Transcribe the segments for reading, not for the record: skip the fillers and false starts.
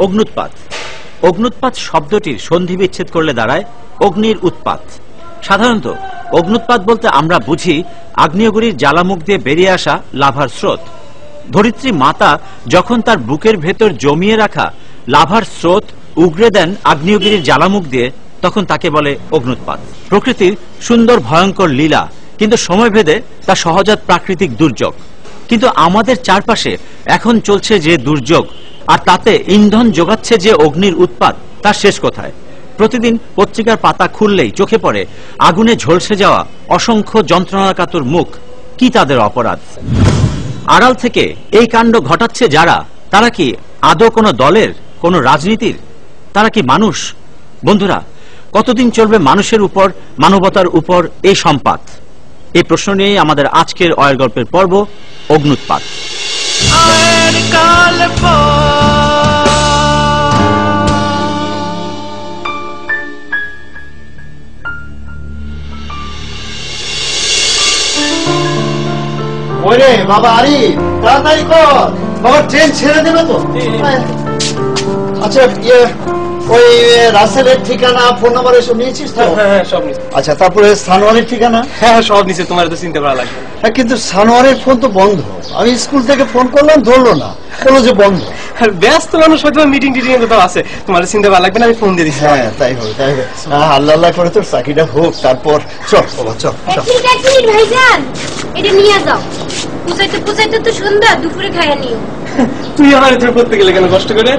অগ্নুৎপাত। অগ্নুৎপাত শব্দটির সন্ধি বিচ্ছেদ করলে দাঁড়ায় অগ্নির উৎপাত। সাধারণত অগ্নুৎপাত বলতে আমরা বুঝি আগ্নেয়গিরির জ্বালামুখ দিয়ে বেরিয়ে আসা লাভার স্রোত। ধরিত্রী মাতা যখন তার বুকের ভেতর জমিয়ে রাখা লাভার স্রোত উগরে দেন আগ্নেয়গিরির জ্বালামুখ দিয়ে, তখন তাকে বলে অগ্নুৎপাত। প্রকৃতির সুন্দর ভয়ঙ্কর লীলা, কিন্তু সময়ভেদে তা সহজাত প্রাকৃতিক দুর্যোগ। কিন্তু আমাদের চারপাশে এখন চলছে যে দুর্যোগ, আর তাতে ইন্ধন যোগাচ্ছে যে অগ্নির উৎপাত, তার শেষ কোথায়? প্রতিদিন পত্রিকার পাতা খুললেই চোখে পড়ে আগুনে ঝলসে যাওয়া অসংখ্য যন্ত্রণাকাতর মুখ। কি তাদের অপরাধ? আড়াল থেকে এই কাণ্ড ঘটাচ্ছে যারা, তারা কি আদৌ কোনো দলের, কোনো রাজনীতির? তারা কি মানুষ? বন্ধুরা, কতদিন চলবে মানুষের উপর, মানবতার উপর এই সম্পাত? এই প্রশ্ন নিয়েই আমাদের আজকের অয়ের গল্পের পর্ব, অগ্নুৎপাত। ওরে বাবা আরি, তাড়াতাড়ি কর বাবা, ট্রেন ছেড়ে দেবে তো। আচ্ছা, ওই রাসেলের ঠিকানা, ফোন নাম্বার এসব নিয়েছিস তো? হ্যাঁ, সব নিয়েছি। আচ্ছা, তারপরে সানোয়ারের ঠিকানা? হ্যাঁ, সব নিয়েছি, তোমার তো চিনতে পারা লাগবে। হ্যাঁ, কিন্তু সানোয়ারের ফোন তো বন্ধ। আমি স্কুল থেকে ফোন করলাম, ধরলো না, বললো যে বন্ধ। ব্যস্ত মানুষ হয়তো, মিটিং টিটিং কোথাও আছে, তোমার চিনতে পারা লাগবে না, আমি ফোন দিয়ে দিচ্ছি। হ্যাঁ, তাই হবে, তাই হবে। আল্লাহ আল্লাহ করে তোর চাকরিটা হোক, তারপর চল বাবা, চল চল। ভাইজান, এটা নিয়ে যাও। পুষাইতে পুষাইতে তো সন্ধ্যা, দুপুরে খাইয়া নিও। তুই আমার এত করতে গেলে কেন কষ্ট করে?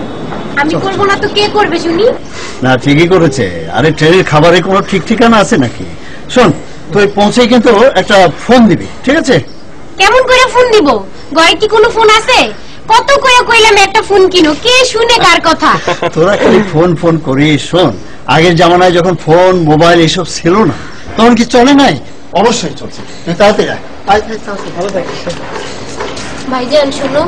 আমি করবো না তো কে করবে শুনি? না, ঠিকই করেছে। আরে ট্রেনের খাবারে কোনো ঠিক ঠিকানা আছে নাকি? শোন, তুই পৌঁছে কিন্তু একটা ফোন দিবি, ঠিক আছে? কেমন করে ফোন দিব? ঘরে কি কোনো ফোন আছে? কত করে কইলাম একটা ফোন কিনো, কে শুনে কার কথা? তোরা খালি ফোন ফোন করিস। শোন, আগের জামানায় যখন ফোন, মোবাইল এসব ছিল না, তখন কি চলে নাই? অবশ্যই চলছে। তুই তাড়াতাড়ি আয়। ভালো থাকিস। ভাইজান শোনো,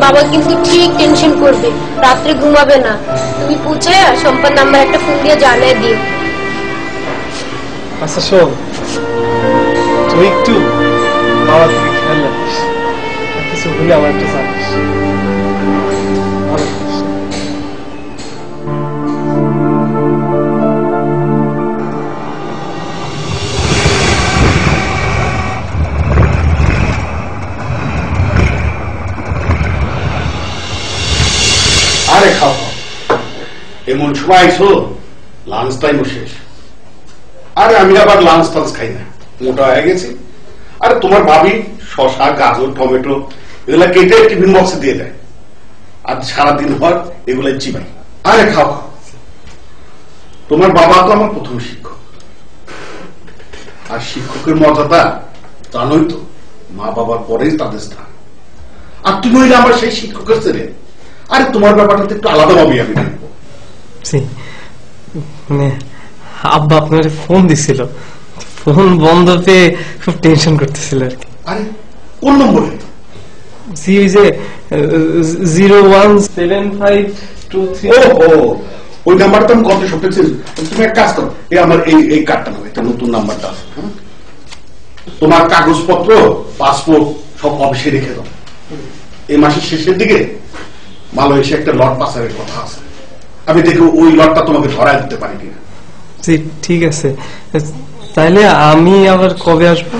বাবা কিন্তু ঠিক টেনশন করবে, রাত্রে ঘুমাবে না। তুমি পৌঁছায় সম্পার নাম্বার একটা ফোন দিয়ে জানাই দিও। আচ্ছা শোন, তুই একটু বাবার দিকে খেয়াল রাখিস, কিছু হলে আমার একটু জানিস। আরে খাও, এমন সময় আইসো, লাঞ্চ টাইম শেষ। আরে আমি আবার লাঞ্চ টাঞ্চ খাই না, মোটা হয়ে গেছি। আরে তোমার ভাবি শসা, গাজর, টমেটো এগুলা কেটে টিফিন বক্সে দিয়ে দেয়, আর সারাদিন ভর এগুলা চিবাই। আরে খাও খাও, তোমার বাবা তো আমার প্রথম শিক্ষক, আর শিক্ষকের মর্যাদা জানোই তো, মা বাবার পরেই তাদের স্থান। আর তুমি হইলে আমার সেই শিক্ষকের ছেলে। আরে তোমার ব্যাপারটা একটু আলাদা ভাবে আমি দেখবো। মানে আব্বা আপনার ফোন দিছিল, ফোন বন্ধ পেয়ে খুব টেনশন করতেছিল আর কি। আরে কোন নম্বরে? জি, ওই যে 017523। ও, ওই নাম্বারটা আমি কত শুনতেছি। তুমি এক কাজ করো, এই আমার এই কার্ডটা নাও, এটা নতুন নাম্বারটা আছে। তোমার কাগজপত্র, পাসপোর্ট সব অফিসে রেখে দাও। এই মাসের শেষের দিকে মালয়েশিয়া একটা লট পাচারের কথা আছে, আমি দেখি ওই লটটা তোমাকে ধরায় দিতে পারি কিনা। জি ঠিক আছে, তাইলে আমি আবার কবে আসবো?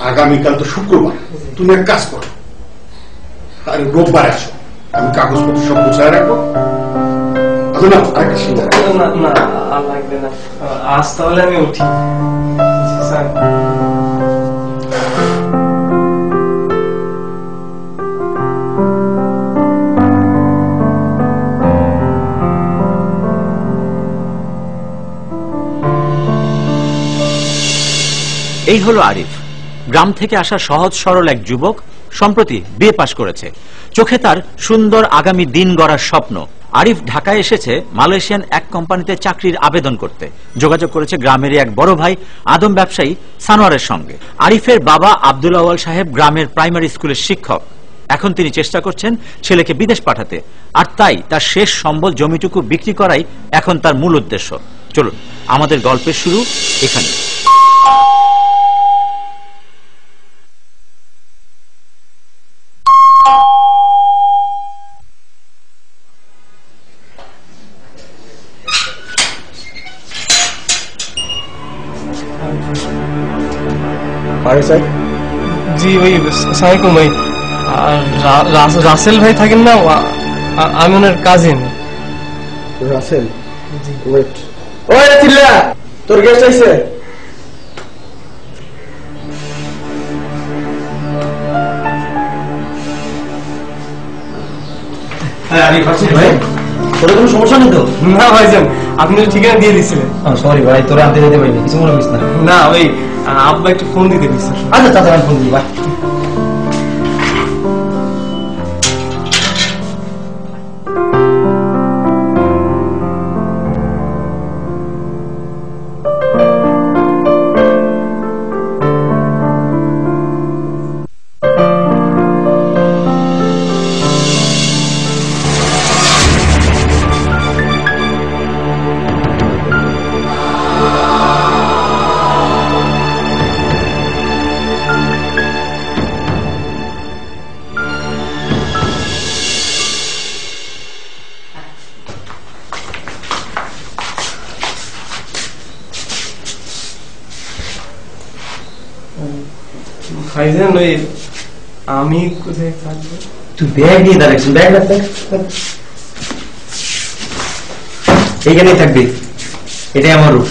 আগামীকাল তো শুক্রবার, তুমি এক কাজ করো, আরে রোববারে আসো, আমি কাগজপত্র সব গুছায় রাখবো। না লাগবে না, আজ তাহলে আমি উঠি। এই হলো আরিফ, গ্রাম থেকে আসা সহজ সরল এক যুবক, সম্প্রতি বিএ পাশ করেছে। চোখে তার সুন্দর আগামী দিন গড়ার স্বপ্ন। আরিফ ঢাকায় এসেছে মালয়েশিয়ান এক কোম্পানিতে চাকরির আবেদন করতে। যোগাযোগ করেছে গ্রামেরই এক বড় ভাই আদম ব্যবসায়ী সানোয়ারের সঙ্গে। আরিফের বাবা আব্দুল আওয়াল সাহেব গ্রামের প্রাইমারি স্কুলের শিক্ষক। এখন তিনি চেষ্টা করছেন ছেলেকে বিদেশ পাঠাতে, আর তাই তার শেষ সম্বল জমিটুকু বিক্রি করাই এখন তার মূল উদ্দেশ্য। চলুন, আমাদের গল্পের শুরু এখানে। আরে স্যার জি ওই সালামালাইকুম ভাই রাসেল ভাই থাকেন না আমি ওনার কাজিন রাসেল ওয়েট ওই চিল্লা তোর গেস্ট আইছে ভাই তোর কোনো সমস্যা নেই তো? না ভাইজান আপনি ঠিকানা দিয়ে দিচ্ছিলেন। সরি ভাই, তোরা আনতে যেতে পারিনি, কিছু মনে করিস না। না ওই আব্বা একটু ফোন দিতে দিচ্ছে। আচ্ছা চাচা আমি ফোন দিই, ভাই। ভাইজান ওই আমি কোথায় থাকবো? তুই ব্যাগ নিয়ে দাঁড়াচ্ছিস, ব্যাগ রাখ, এইখানেই থাকবি, এটাই আমার রুম।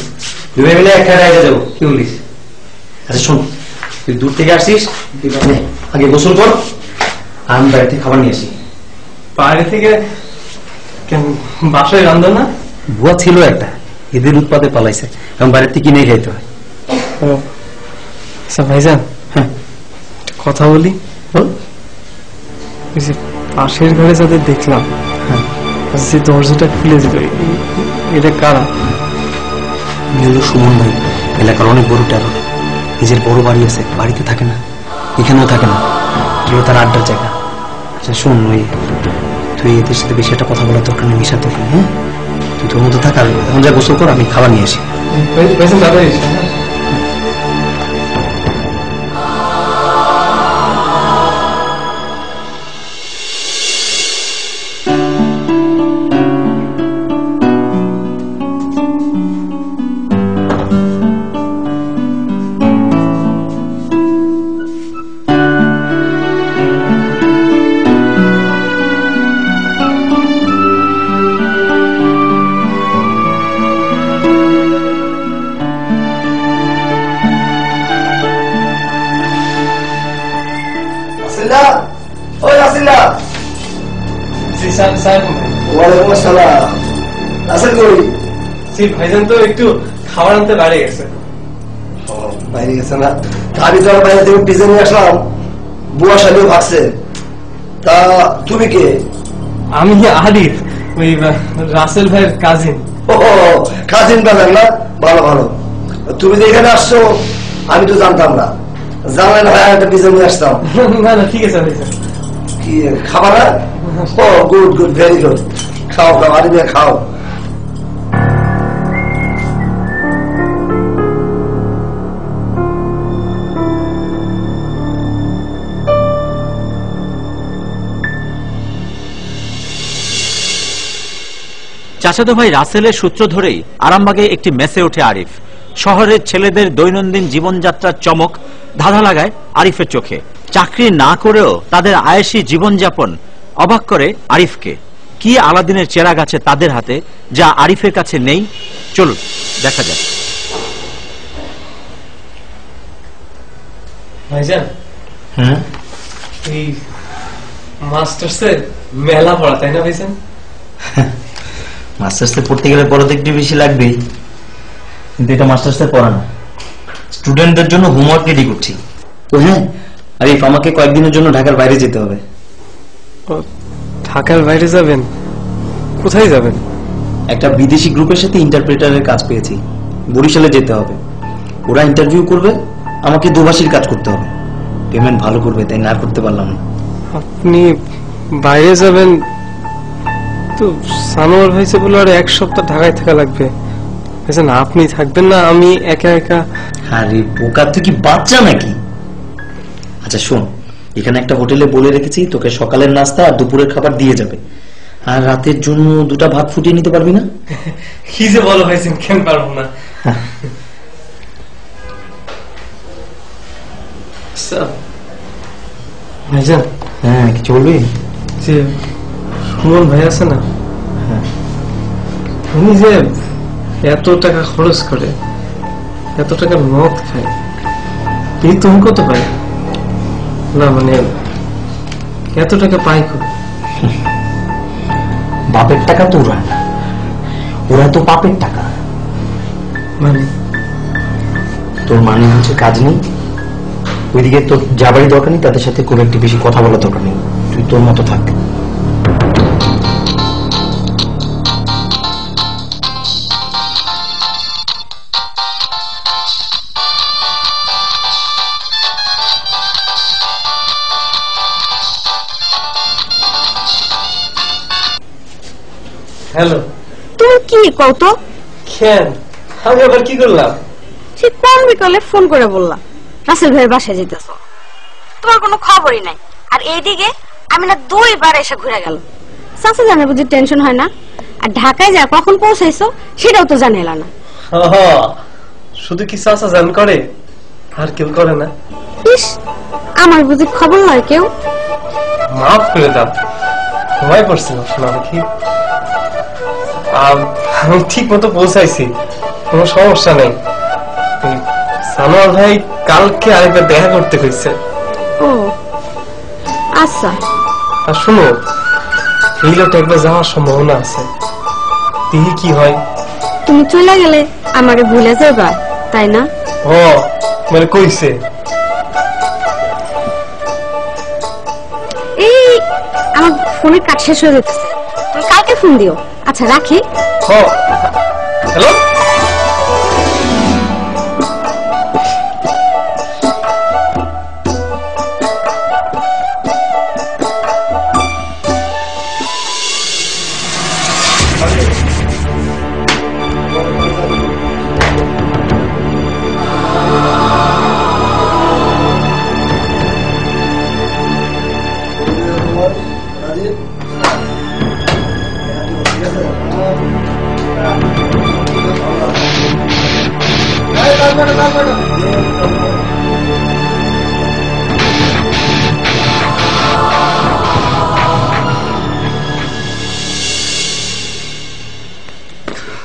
দুই মিলে একটা রাইডে যাবো, কি বলিস? আচ্ছা শোন, তুই দূর থেকে আসছিস, আগে গোসল কর, আমি বাড়ি থেকে খাবার নিয়ে আসি। বাইরে থেকে কেন, বাসায় রান্ধো না? বুয়া ছিল একটা, এদের উৎপাদে পালাইছে, এখন বাড়ির থেকে কিনে খাইতে হয়। আচ্ছা ভাইজান, হ্যাঁ কথা বলি। ওই যে পাশের ঘরে যাদের দেখলাম, যে দরজাটা খুলে দিল, এটা কারা? সুমন ভাই, এলাকার অনেক বড় টেরর, নিজের বড় বাড়ি আছে, বাড়িতে থাকে না, এখানেও থাকে না, এগুলো তার আড্ডার জায়গা। আচ্ছা শোন, ওই তুই এদের সাথে বেশি একটা কথা বলার দরকার নেই, মিশাতে হবে। হ্যাঁ তুই তোর মধ্যে থাক, আর এখন যা গোসল কর, আমি খাবার নিয়ে আসি। ভাইজান তো একটু খাবার আনতে বাইরে গেছে। বাইরে গেছে না? আমি তো বাইরে থেকে পিজে নিয়ে আসলাম, বুয়া শালিও ভাগছে। তা তুমি কে? আমি আরিফ, ওই রাসেল ভাইয়ের কাজিন। ও কাজিন বাজার না, ভালো ভালো। তুমি যে এখানে আসছো আমি তো জানতাম না, জানলে না একটা পিজে নিয়ে আসতাম। না না ঠিক আছে ভাইজান। কি খাবার? ও গুড গুড, ভেরি গুড। খাও খাও, আরিফ খাও। চাচাতো ভাই রাসেলের সূত্র ধরেই আরামবাগে একটি মেসে ওঠে আরিফ। শহরের ছেলেদের দৈনন্দিন জীবনযাত্রার চমক ধাঁধা লাগায় আরিফের চোখে। চাকরি না করেও তাদের আয়েশি জীবনযাপন অবাক করে আরিফকে। কি আলাদিনের চেরাগ আছে তাদের হাতে, যা আরিফের কাছে নেই? চলুন দেখা যাক। ভাইজান, হ্যাঁ এই মাস্টার্সের মেলা পড়া, তাই না ভাইজান? মাস্টার্সে পড়তে গেলে পড়া তো একটু বেশি লাগবেই, কিন্তু এটা মাস্টার্সে পড়া না, স্টুডেন্টদের জন্য হোমওয়ার্ক রেডি করছি। তো হ্যাঁ আরিফ, আমাকে কয়েকদিনের জন্য ঢাকার বাইরে যেতে হবে। ঢাকার বাইরে যাবেন? কোথায় যাবেন? একটা বিদেশি গ্রুপের সাথে ইন্টারপ্রেটারের কাজ পেয়েছি, বরিশালে যেতে হবে। ওরা ইন্টারভিউ করবে, আমাকে দুভাষীর কাজ করতে হবে। পেমেন্ট ভালো করবে, তাই না করতে পারলাম না। আপনি বাইরে যাবেন তো সানোয়ার ভাইছে বলে আর এক সপ্তাহ ঢাকায় থাকা লাগবে। আপনি থাকবেন না? আমি একা একা? আরে বোকা, তুই কি বাচ্চা নাকি? আচ্ছা শোন, এখানে একটা হোটেলে বলে রেখেছি, তোকে সকালের নাস্তা আর দুপুরের খাবার দিয়ে যাবে, আর রাতের জন্য দুটা ভাত ফুটিয়ে নিতে পারবি না? কি যে বলো ভাইছেন, কেন পারবো না? ভাইজান, হ্যাঁ কিছু বলবি? যে সুমন ভাই আছে না, হ্যাঁ উনি যে এত টাকা খরচ করে, এত টাকা মদ খায়, এই তুমি কত পাই না, মানে এত টাকা পাই কত? বাপের টাকা তো ওরা না, ওরা তো বাপের টাকা। মানে তোর মানে হচ্ছে কাজ নেই, ওইদিকে তোর যাবারই দরকার নেই, তাদের সাথে খুব একটু বেশি কথা বলার দরকার নেই, তুই তোর মতো থাক। হ্যালো, তুমি কি কত কেন আমি আবার কি করলাম? সে কোন বিকালে ফোন করে বললাম রাসেল ভাইয়ের বাসায় যেতেছ, তোমার কোনো খবরই নাই। আর এইদিকে আমি না 2 বার এসে ঘুরে গেল। চাচা জানে বুঝি টেনশন হয় না? আর ঢাকায় যা কখন পৌঁছাইছো সেটাও তো জানাইলা না। শুধু কি চাচা জান করে, আর কেউ করে না? ইস, আমার বুঝি খবর নয় কেউ? মাফ করে দাও, ঘুমাই পড়ছিলাম শোনা দেখি। আমি ঠিক মতো পৌঁছাইছি, কোনো সমস্যা নেই। সানোয়ার ভাই কালকে আরেকবার দেখা করতে কইছে। ও আচ্ছা, আর শুনো, এই লোকটা একবার যাওয়ার সম্ভাবনা আছে, দেখি কি হয়। তুমি চলে গেলে আমাকে ভুলে যাবা, তাই না? ও মানে কইছে? এই আমার ফোনের কাজ শেষ হয়ে যেতেছে, তুমি কালকে ফোন দিও। আচ্ছা রাখি। হ্যালো,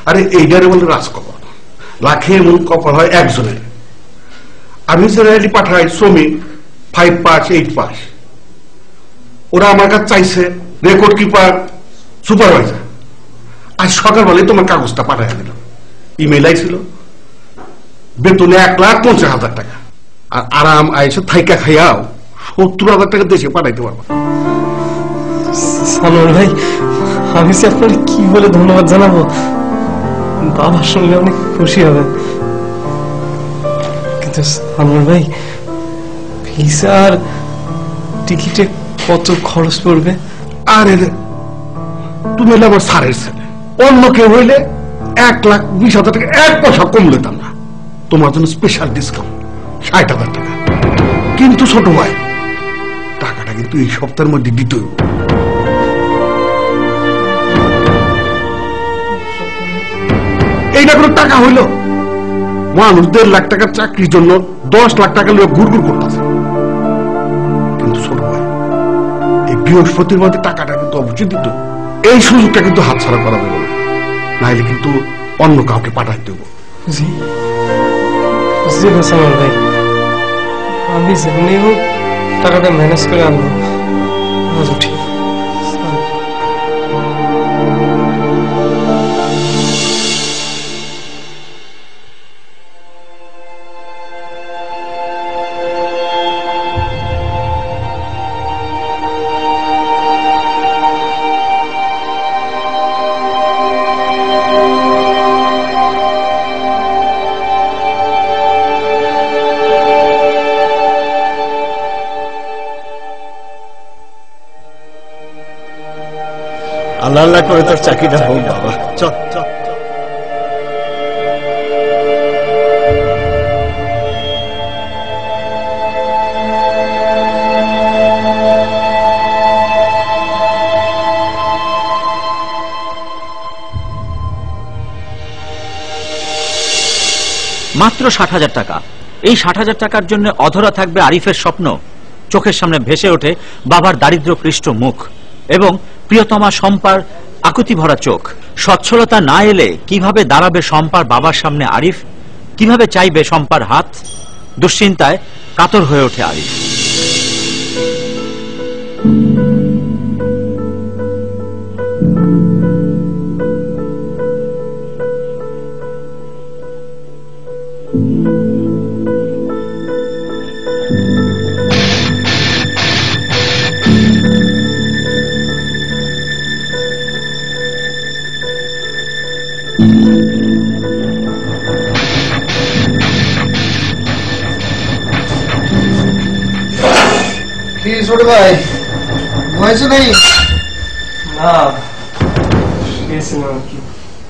আরে এইটারে বলে রাজকপাল, লাখে এমন কপাল হয় একজনের। আমি যে র্যালি পাঠাই শ্রমিক 5 পাস 8 পাস, ওরা আমার কাছে চাইছে রেকর্ড কিপার সুপারভাইজার। আজ সকালবেলায় তোমার কাগজটা পাঠাই দিলাম, ইমেল আইছিল, বেতনে 1,50,000 টাকা, আর আরাম আইসে থাইকা খাইয়াও 70,000 টাকা দেশে পাঠাইতে পারবা। সানোয়ার ভাই, আমি যে আপনার কি বলে ধন্যবাদ জানাবো, বাবা শুনলে অনেক খুশি হবে। কিন্তু সানোয়ার ভাই, ভিসা আর টিকিটে কত খরচ পড়বে? আরে তুমি হলে আমার স্যারের ছেলে, অন্য কেউ হইলে 1,20,000 টাকা 1 পয়সা কম লেতাম না। তোমার জন্য স্পেশাল ডিসকাউন্ট 60,000 টাকা। কিন্তু ছোট ভাই, টাকাটা কিন্তু এই সপ্তাহের মধ্যে দিতে হইব। এইটা কোনো টাকা হইল? মানুষ 1.5 লাখ টাকার চাকরির জন্য 10 লাখ টাকা লোক ঘুরঘুর করতেছে। কিন্তু ছোট ভাই, এই বৃহস্পতির মধ্যে টাকাটা কিন্তু অবশ্যই দিত। এই সুযোগটা কিন্তু হাতছাড়া করা যাবে না, নাইলে কিন্তু অন্য কাউকে পাঠাইতে দেবো। জি জি সানোয়ার ভাই, আমি যেমনি হোক টাকাটা ম্যানেজ করে আনবো। আচ্ছা ঠিক। আল্লাহ আল্লাহ করে তোর চাকরিটা হোক বাবা, চল চল। মাত্র 60,000 টাকা, এই 60,000 টাকার জন্য অধরা থাকবে আরিফের স্বপ্ন। চোখের সামনে ভেসে ওঠে বাবার দারিদ্র ক্লিষ্ট মুখ এবং প্রিয়তমা শম্পার আকুতি ভরা চোখ। সচ্ছলতা না এলে কিভাবে দাঁড়াবে শম্পার বাবার সামনে আরিফ? কিভাবে চাইবে শম্পার হাত? দুশ্চিন্তায় কাতর হয়ে ওঠে আরিফ। কি ছোট ভাই হয়েছে নাই? না গেছিলাম কি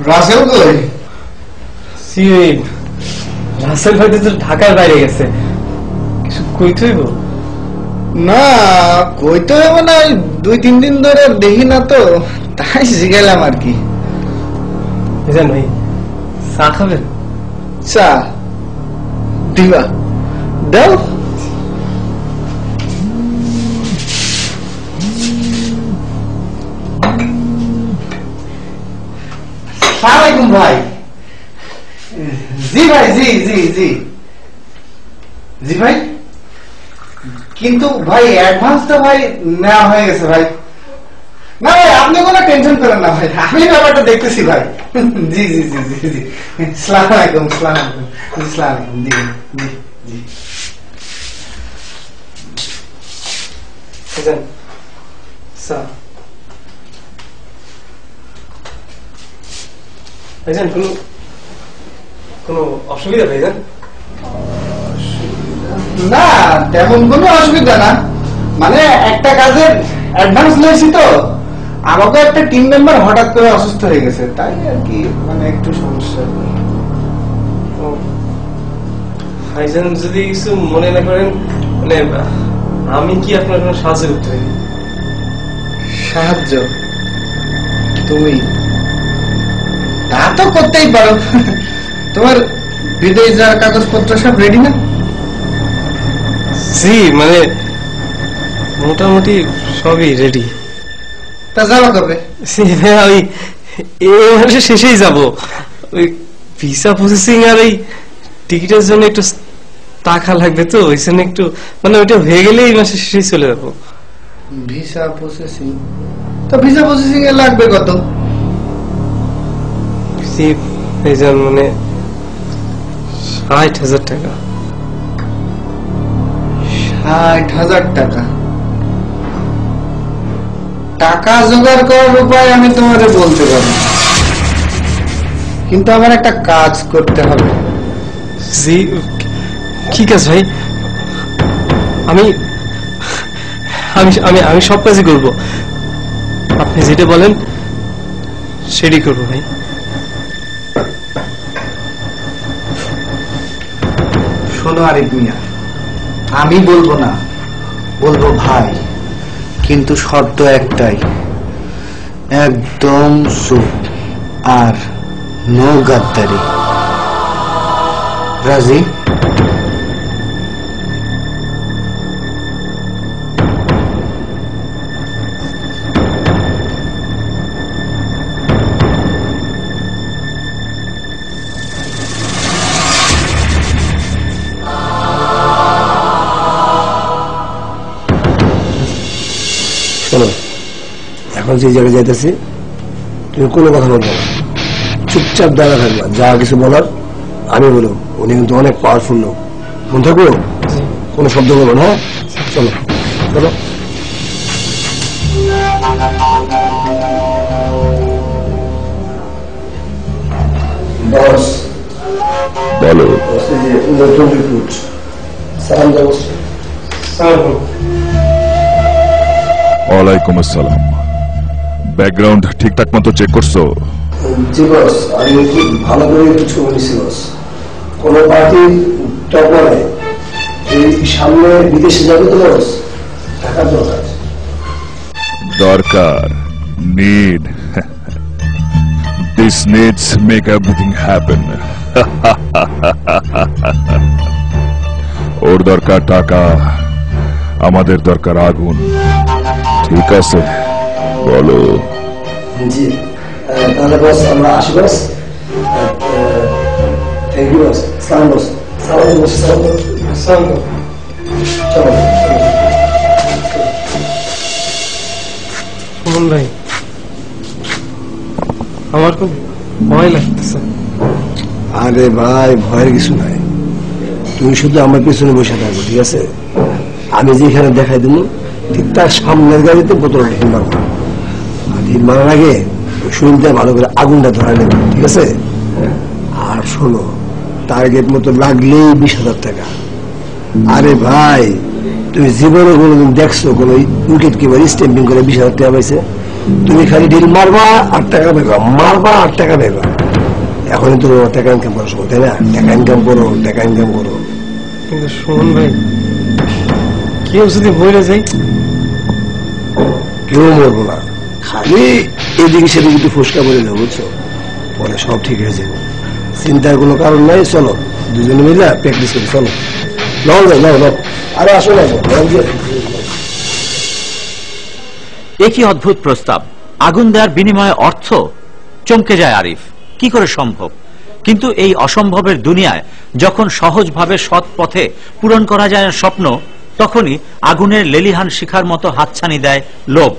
রাসেল কই? রাসেল ভাই তো ঢাকার বাইরে গেছে, কিছু কইতে হইব? না কইতে হবে না, 2-3 দিন ধরে দেখি না তো, তাই জিগাইলাম আর কি। বুঝলেন ভাই, চা খাবেন? চা দিবা? দাও। সালামালাইকুম ভাই। জি ভাই, জি জি জি জি ভাই, কিন্তু ভাই অ্যাডভান্স তো ভাই নেওয়া হয়ে গেছে ভাই। না ভাই আপনি কোনো টেনশন করেন না ভাই, আমি ব্যাপারটা দেখতেছি ভাই। জি জি জি জি জি, সালাম আলাইকুম। সালাম আলাইকুম। সালাম আলাইকুম। জি জি জি। বুঝলেন চা ভাইজান, কোনো অসুবিধা ভাইজান? না তেমন কোনো অসুবিধা না, মানে একটা কাজের অ্যাডভান্স নিয়েছি তো, আমাকে একটা টিম মেম্বার হঠাৎ করে অসুস্থ হয়ে গেছে, তাই আর কি মানে একটু সমস্যা। ভাইজান যদি কিছু মনে না করেন, মানে আমি কি আপনার কোনো সাহায্য করতে পারি? সাহায্য? তুমি তা তো করতেই পারো। তোমার বিদেশ যাওয়ার কাগজপত্র সব রেডি না? জি মানে মোটামুটি সবই রেডি। তা যাওয়া কবে? ওই এই মাসে শেষেই যাব। ওই ভিসা প্রসেসিং আর এই টিকিটের জন্য একটু টাকা লাগবে, তো ওই জন্য একটু মানে ওইটা হয়ে গেলে এই মাসে শেষেই চলে যাবো। Visa processing? তো ভিসা প্রসেসিং এ লাগবে কত? মানে 60,000 টাকা। 60,000 টাকা? টাকা জোগাড় করার উপায় আমি তোমাদের বলতে পারি, কিন্তু আমার একটা কাজ করতে হবে। জি কি কাজ ভাই? আমি আমি আমি আমি সব কাজই করবো, আপনি যেটা বলেন সেটাই করবো ভাই। শোনো আরিফ মিয়া, আমি বলবো না, বলবো ভাই, কিন্তু শর্ত একটাই, একদম চুপ আর নো গাদ্দারি। রাজি? শোনো, এখন যে জায়গায় যাইতেছি তুমি কোনো কথা বলবো না, চুপচাপ দাঁড়া থাকবা, যা কিছু বলার আমি বলবো। উনি কিন্তু অনেক পাওয়ারফুল লোক, মনে থাকবো, কোনো শব্দ বলবো না। চলো চলো। বস বলো। নতুন রিক্রুট সালাম জানাচ্ছি। ওয়ালাইকুম আসসালাম। ব্যাকগ্রাউন্ড ঠিকঠাক মতো চেক করছো? জি বস, আমি খুব ভালো করে একটু ছবি নিচ্ছি বস। কোন পার্টির টপারে এই সামনে বিদেশে যাবে তো বস, টাকার দরকার। দরকার, need. This needs make everything happen. ওর দরকার টাকা, আমাদের দরকার আগুন। ঠিক আছে, বলো। জি, তাহলে বস আমরা আসি বস। Thank you boss. সালাম বস। সালাম বস। সালাম। চলো। সুমন ভাই, আমার খুব ভয় লাগতেছে। আরে ভাই, ভয়ের কিছু নাই, তুমি শুধু আমার পিছনে বসে থাকো, ঠিক আছে? আমি যেখানে দেখাই দেবো ঠিক তার সামনের গাড়িতে বোতলটা ঢিল মারবো। আর ঢিল মারার আগে শরীরটা ভালো করে আগুনটা ধরা নেবে, ঠিক আছে? আর শোনো, টার্গেট মতো লাগলেই 20,000 টাকা। আরে ভাই, তুমি জীবনে কোনোদিন দেখছো কোন উইকেট কিপার স্ট্যাম্পিং করে 20,000 টাকা পাইছে? তুমি খালি ঢিল মারবা আর টাকা পাইবা, মারবা আর টাকা পাইবা। এখনই তো টাকা ইনকাম করার সময়, তাই না? টাকা ইনকাম করো, টাকা ইনকাম করো। কিন্তু সুমন ভাই, কেউ যদি মরে যায়? কেউ মরবো না, খালি এদিকে সেদিকে একটু ফুসকা বলে যাবো, বুঝছো? পরে সব ঠিক হয়ে যাবে, চিন্তার কোনো কারণ নাই। চলো দুজনে মিলে প্র্যাকটিস করি, চলো। নাও যাও, নাও নাও। আরে আসো না, একই অদ্ভুত প্রস্তাব, আগুন দেওয়ার বিনিময়ে অর্থ। চমকে যায় আরিফ, কি করে সম্ভব? কিন্তু এই অসম্ভবের দুনিয়ায় যখন সহজভাবে সৎ পথে পূরণ করা যায় না স্বপ্ন, তখনই আগুনের লেলিহান শিখার মতো হাতছানি দেয় লোভ।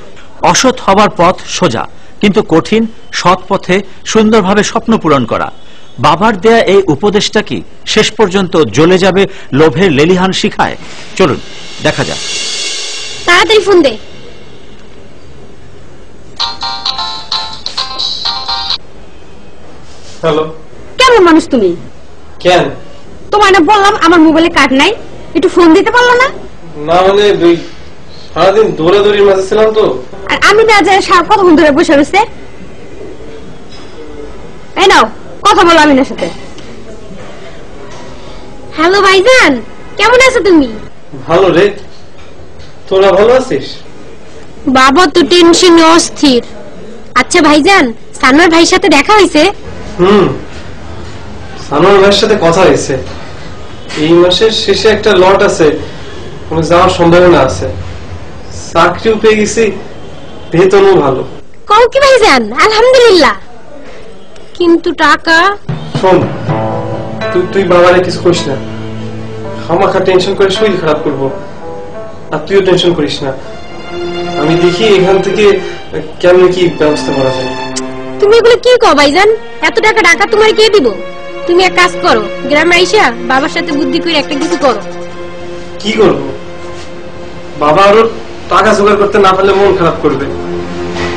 অসৎ হবার পথ সোজা, কিন্তু কঠিন সৎ পথে সুন্দরভাবে স্বপ্ন পূরণ করা। বাবার দেয়া এই উপদেশটা কি শেষ পর্যন্ত জ্বলে যাবে লোভের লেলিহান শিখায়? চলুন দেখা যাক। তাড়াতাড়ি ফোন দে। হ্যালো। কেমন মানুষ তুমি? কেন? তোমার না বললাম আমার মোবাইলে কার্ড নাই, একটু ফোন দিতে পারলো না? না মানে সারাদিন দৌড়াদৌড়ির মাঝে ছিলাম তো। আর আমি না যাই কতক্ষণ ধরে বসে রয়েছে। এই নাও কথা বলো আমিনার সাথে। হ্যালো ভাইজান, কেমন আছো তুমি? ভালো রে, তোরা ভালো আছিস? বাবা তো টেনশনে অস্থির। আচ্ছা ভাইজান, সানোয়ার ভাইয়ের সাথে দেখা হয়েছে? সানোয়ার ভাইয়ের সাথে কথা হয়েছে। এই মাসের শেষে একটা লট আছে, যাওয়ার সম্ভাবনা আছে। চাকরিও পেয়ে গেছি, বেতনও ভালো। কও কি ভাইজান? আলহামদুলিল্লাহ। কিন্তু টাকা? শোন, তুই বাবারে কিছু করিস না, খামাখা টেনশন করে শরীর খারাপ করবো। আর তুইও টেনশন করিস না, আমি দেখি এখান থেকে কেমন কি ব্যবস্থা করা যায়। তুমি এগুলো কি কও ভাইজান? এত টাকা টাকা তোমার কে দিব? তুমি এক কাজ করো, গ্রামে আইসা বাবার সাথে বুদ্ধি করে একটা কিছু করো। কি করবো? বাবা আরো টাকা জোগাড় করতে না পারলে মন খারাপ করবে।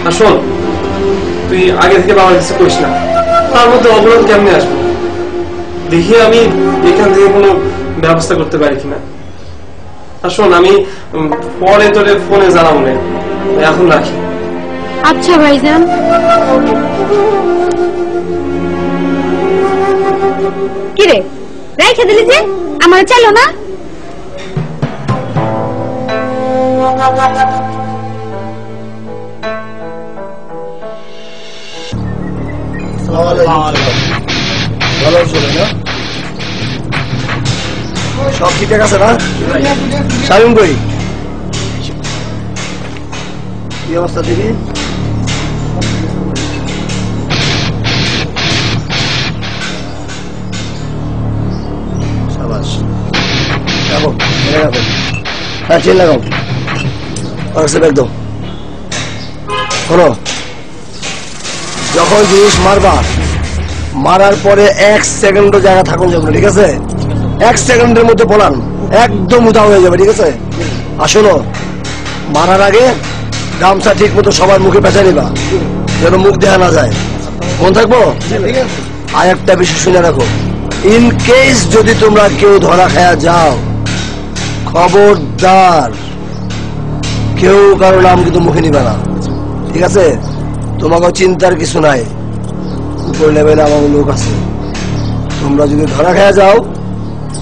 আর শোন, তুই আগে থেকে বাবার কিছু করিস না, তার মধ্যে অবরোধ কেমনে আসবো? দেখি আমি এখান থেকে কোনো ব্যবস্থা করতে পারি কিনা। আর শোন, আমি পরে তোরে ফোনে জানাবো না, এখন রাখি। আচ্ছা ভাইজান। কিরে রাইখে দিলি যে, আমার চাইলো না? ভালো আছো না? সব ঠিকঠাক আছে না? শামিম ভাই, কি অবস্থা দেখি? সাবাস, রাখো, রাখো। হ্যাঁ, চেন লাগাও, একদম। শোনো, যখন জিনিস মারবা, মারার পরে 1 সেকেন্ডও জায়গা থাকুন যাবে না, ঠিক আছে? 1 সেকেন্ডের মধ্যে বলান, একদম উধাও হয়ে যাবে, ঠিক আছে? আর শোনো, মারার আগে গামছা ঠিক মতো সবার মুখে পেঁচা নিবা, যেন মুখ দেখা না যায়। মন থাকবো? আর একটা বিষয় শুনে রাখো, ইন কেস যদি তোমরা কেউ ধরা খায়া যাও, খবরদার কেউ কারো নাম কিন্তু মুখে নিবে না, ঠিক আছে? তোমাকে চিন্তার কিছু নাই, উপর লেভেলে আমার লোক আছে। তোমরা যদি ধরা খেয়ে যাও,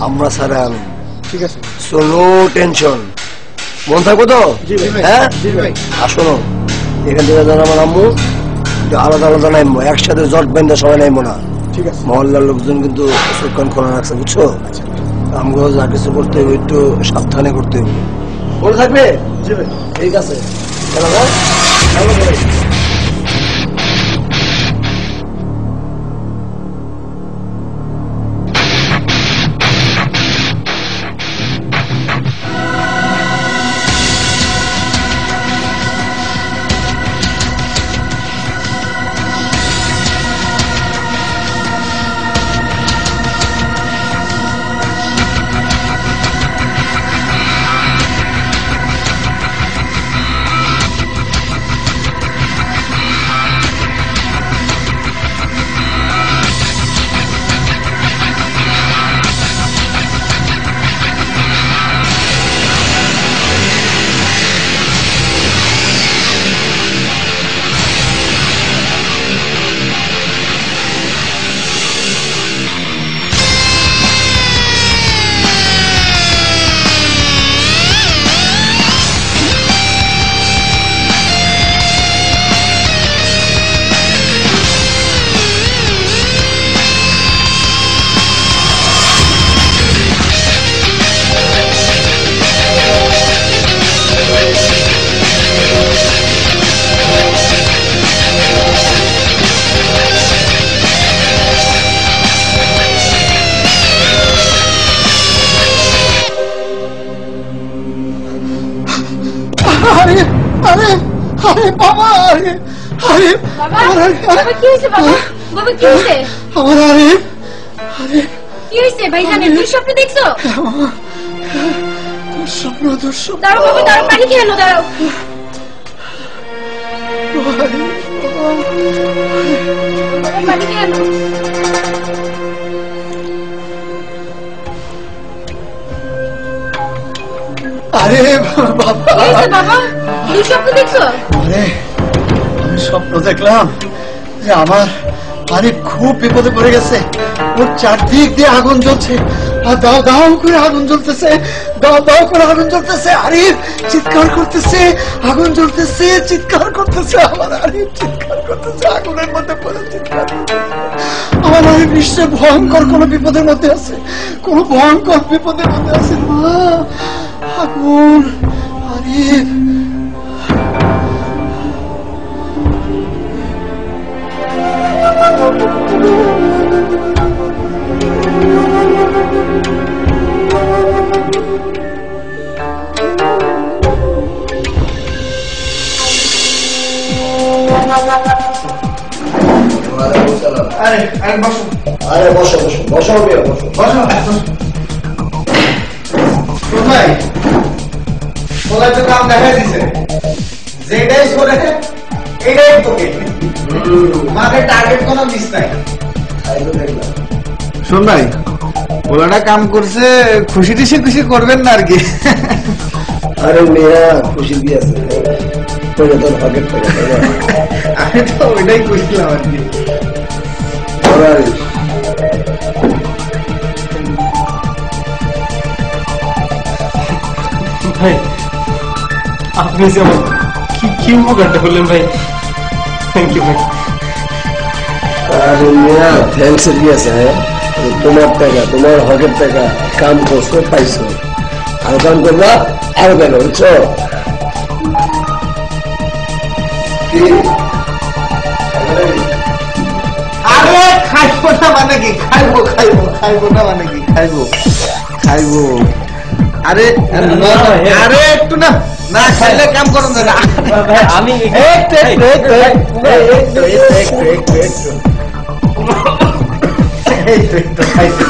আমরা সারা আনো, ঠিক আছে? So no tension. মন থাকবো তো? হ্যাঁ, আর শোনো, এখান থেকে যেন আমার আম্মু আলাদা আলাদা নামবো, একসাথে জট বেঁধে সবাই নামবো না, ঠিক আছে? মহল্লার লোকজন কিন্তু চোখ কান খোলা রাখছে, বুঝছো? আমরাও যা কিছু করতে হবে একটু সাবধানে করতে হবে। মনে থাকবে? ঠিক আছে। স্বপ্ন দেখলাম যে আমার আরিফ খুব বিপদে পড়ে গেছে। ওর চারদিক দিয়ে আগুন জ্বলছে, আর দাও দাও করে আগুন জ্বলতেছে, দাও দাও করে আগুন জ্বলতেছে। আরিফ চিৎকার করতেছে, আগুন জ্বলতেছে, চিৎকার করতেছে। আমার আরিফ চিৎকার করতেছে, আগুনের মধ্যে পড়ে চিৎকার করতেছে। আমার আরিফ নিশ্চয় ভয়ঙ্কর কোন বিপদের মধ্যে আছে, কোন ভয়ঙ্কর বিপদের মধ্যে আছে। মা আগুন, আরিফ বসো বসো বসো বসো বসো। ভাই তোরা তো কাম দেখা দিছে, যেটাই করে এটাই তোকে, আমাদের টার্গেট কোনো মিস নাই। শোন ভাই, ওলাটা কাম করছে, খুশি টুশি খুশি করবেন না আর কি। আরে মেয়া খুশি দিয়েছে, আমি তো ওইটাই খুশিলাম আর কি। ভাই আপনি যে আমার কি উপকারটা করলেন ভাই, থ্যাংক ইউ ভাই। আরে মিয়া থ্যাংকস কি আছে, তোমার টাকা, তোমার হকের টাকা, কাম করছো পাইছো, আর কাম করবা আরো কেন, বুঝছো? আরে খাইবো না মানে কি, খাইবো খাইবো খাইবো না মানে কি, খাইবো খাইবো। আরে আরে একটু না, না খাইলে কাম করুন না। আমি খাইবো।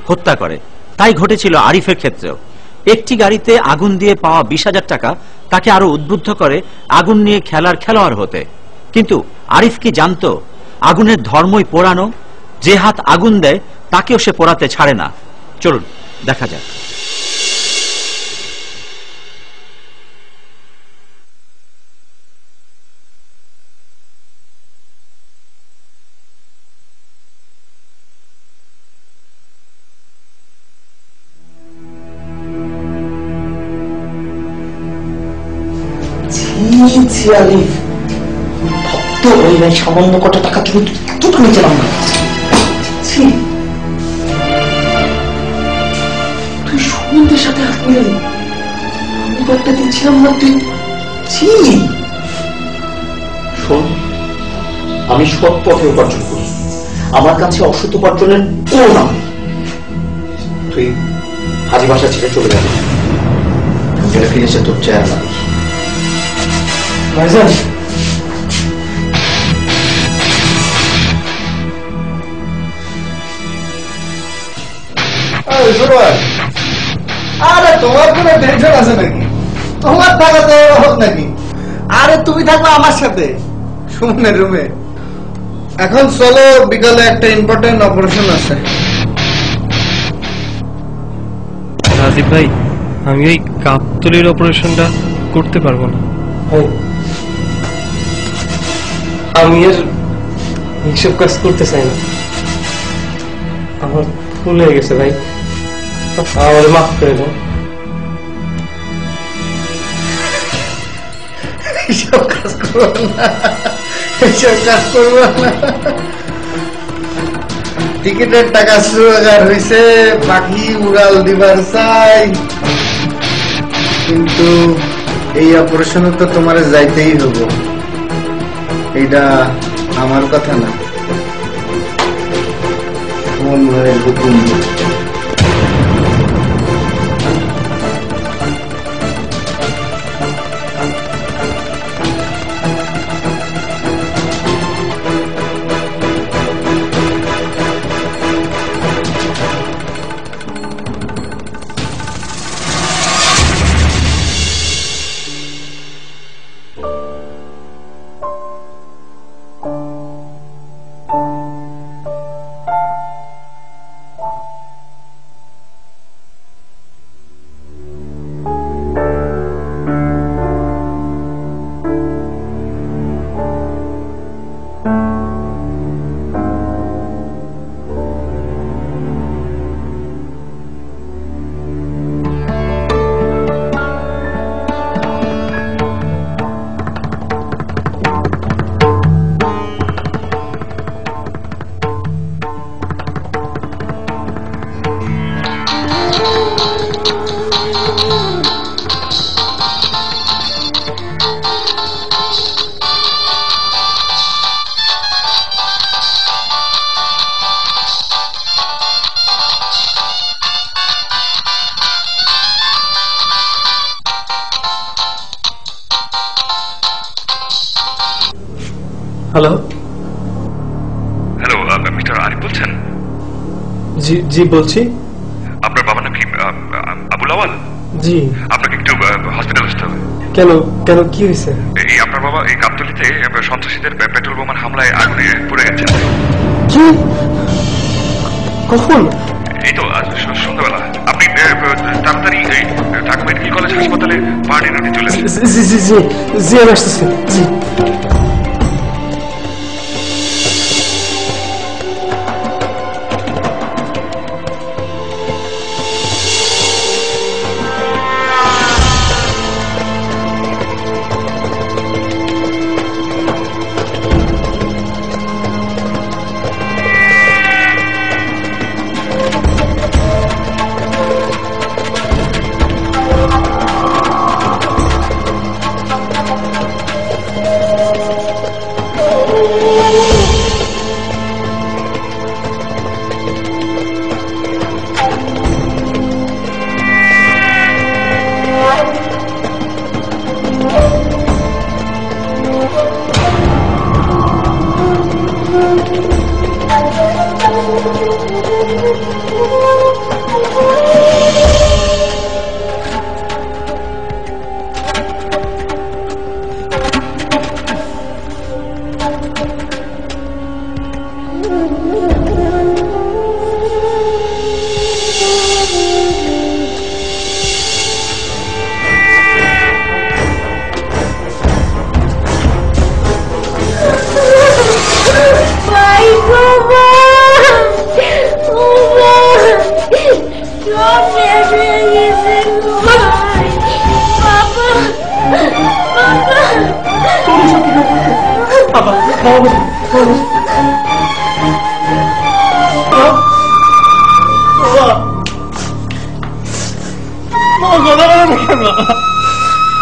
হত্যা করে। তাই ঘটেছিল আরিফের ক্ষেত্রেও। একটি গাড়িতে আগুন দিয়ে পাওয়া 20,000 টাকা তাকে আরো উদ্বুদ্ধ করে আগুন নিয়ে খেলার খেলোয়াড় হতে। কিন্তু আরিফ কি জানতো আগুনের ধর্মই পোড়ানো? যে হাত আগুন দেয় তাকেও সে পোড়াতে ছাড়ে না। চলুন দেখা যাক। আরিফ ভক্ত হইলেন সামান্য কটা টাকা জন্য এতটা নিচে নাম তুই সুমন্তের সাথে হাত মিলালি। আমি তো একটা দিচ্ছিলাম না, তুই শোন, আমি সৎ পথে উপার্জন করি, আমার কাছে অসৎ উপার্জনের কোনো নাম নেই। তুই হাজি বাসা ছেড়ে চলে যাবি, ফিরে ফিরে সে তোর চেহারা দেখি। ভাইজান আরে তোমার কোনো টেনশন আছে নাকি? তোমার থাকা তো হোক নাকি? আরে তুমি থাকবে আমার সাথে সুমনের রুমে। এখন চলো, বিকালে একটা ইম্পর্টেন্ট অপারেশন আছে। রাজীব ভাই, আমি ওই গাবতলির অপারেশনটা করতে পারবো না। আমি আর এইসব কাজ করতে চাই না। আমার ভুল হয়ে গেছে ভাই, আমার মাফ করে দাও। এইসব কাজ করবো না, এইসব কাজ করবো না। টিকিটের টাকা জোগাড় হয়েছে, পাখি উড়াল দিবার চাই, কিন্তু এই অপারেশনে তো তোমার যাইতেই হবে। এইটা আমার কথা না, মন ভাইয়ের হুকুম। হ্যালো হ্যালো, মিস্টার আরিফ বলছেন? জি জি বলছি। আপনার বাবার নাম কি আবুল আওয়াল? জি। আপনাকে একটু হসপিটাল আসতে হবে। কেন কেন কি হয়েছে? এই আপনার বাবা এই গাবতলীতে সন্ত্রাসীদের পেট্রোল বোমার হামলায় আগুনে পড়ে গেছেন। কি? কখন? এই তো আজ সন্ধ্যাবেলা। আপনি তাড়াতাড়ি এই ঢাকা মেডিকেল কলেজ হাসপাতালে পার্টি রুটে চলে আসুন। জি জি জি জি আমি আসতেছি। জি।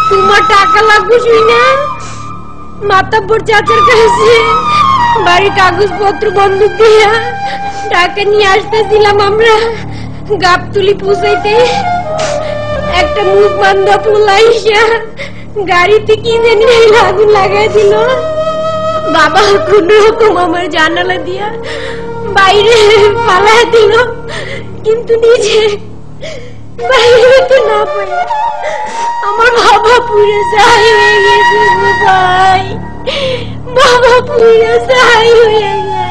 তোমার টাকা লাগবে শুই না মাতাব্বর চাচার কাছে বাড়ির কাগজপত্র বন্ধক দিয়া টাকা নিয়ে আসতেছিলাম আমরা গাবতুলি পৌঁছাইতে একটা মুখ বান্ধা পুলাইয়া গাড়িতে কি জানি আগুন লাগাই দিল বাবা কোন রকম আমার জানালা দিয়া বাইরে পালাই দিল কিন্তু নিজে বাইরে তো না পাই আমার বাবা পুরে যাই হয়ে গেছে ভাই বাবা পুরে যাই হয়ে গেছে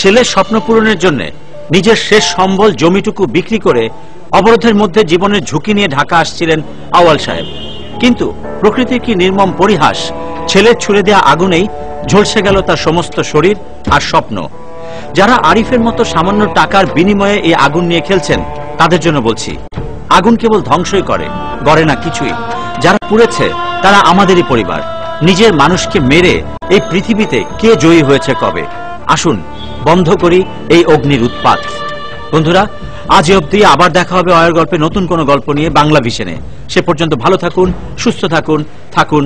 ছেলের স্বপ্ন পূরণের জন্য নিজের শেষ সম্বল জমিটুকু বিক্রি করে অবরোধের মধ্যে জীবনের ঝুঁকি নিয়ে ঢাকা আসছিলেন আউয়াল সাহেব কিন্তু প্রকৃতির কি নির্মম পরিহাস ছেলের ছুড়ে দেয়া আগুনেই ঝলসে গেল তার সমস্ত শরীর আর স্বপ্ন যারা আরিফের মতো সামান্য টাকার বিনিময়ে এই আগুন নিয়ে খেলছেন তাদের জন্য বলছি আগুন কেবল ধ্বংসই করে গড়ে না কিছুই যারা পুড়েছে তারা আমাদেরই পরিবার নিজের মানুষকে মেরে এই পৃথিবীতে কে জয়ী হয়েছে কবে আসুন বন্ধ করি এই অগ্নির উৎপাত বন্ধুরা আজ অবধি আবার দেখা হবে অয়ের গল্পে নতুন কোনো গল্প নিয়ে বাংলা ভিশনে সে পর্যন্ত ভালো থাকুন সুস্থ থাকুন